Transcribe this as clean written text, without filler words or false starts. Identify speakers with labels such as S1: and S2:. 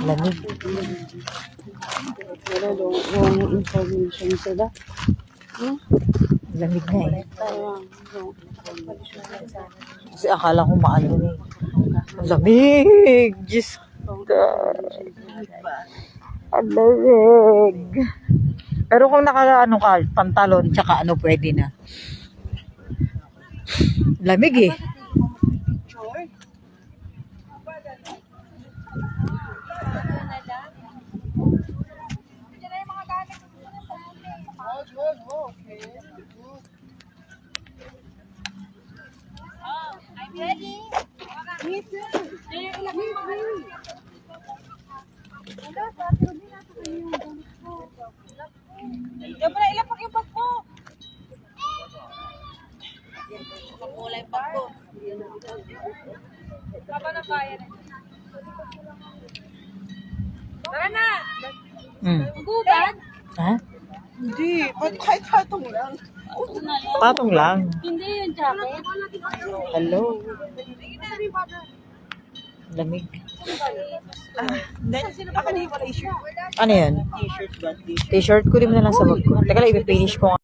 S1: Lamig.
S2: Pero wrong information sila.
S1: Lamig na eh.
S2: Wrong information.
S1: Kasi akala ko maano eh. Ang lamig! Diyos ko. Ang lamig. Pero kung naka-ano ka, pantalon, tsaka ano, pwede na. Lamig eh.
S3: I'm ready. Me too. Diyan pala ilapak yung bag mo. Kulay bag ko. Baba na kaya na. Tara na. Magubad?
S1: Ha?
S2: Hindi, ba't kahit hatong lang?
S1: Patong lang.
S3: Hindi yung jacket.
S1: Hello. Lamig.
S2: Ako na yung t-shirt.
S1: Ano yan?
S2: T-shirt ba?
S1: T-shirt ko rin mo na lang sa bag ko. Teka lang, ipipinish ko.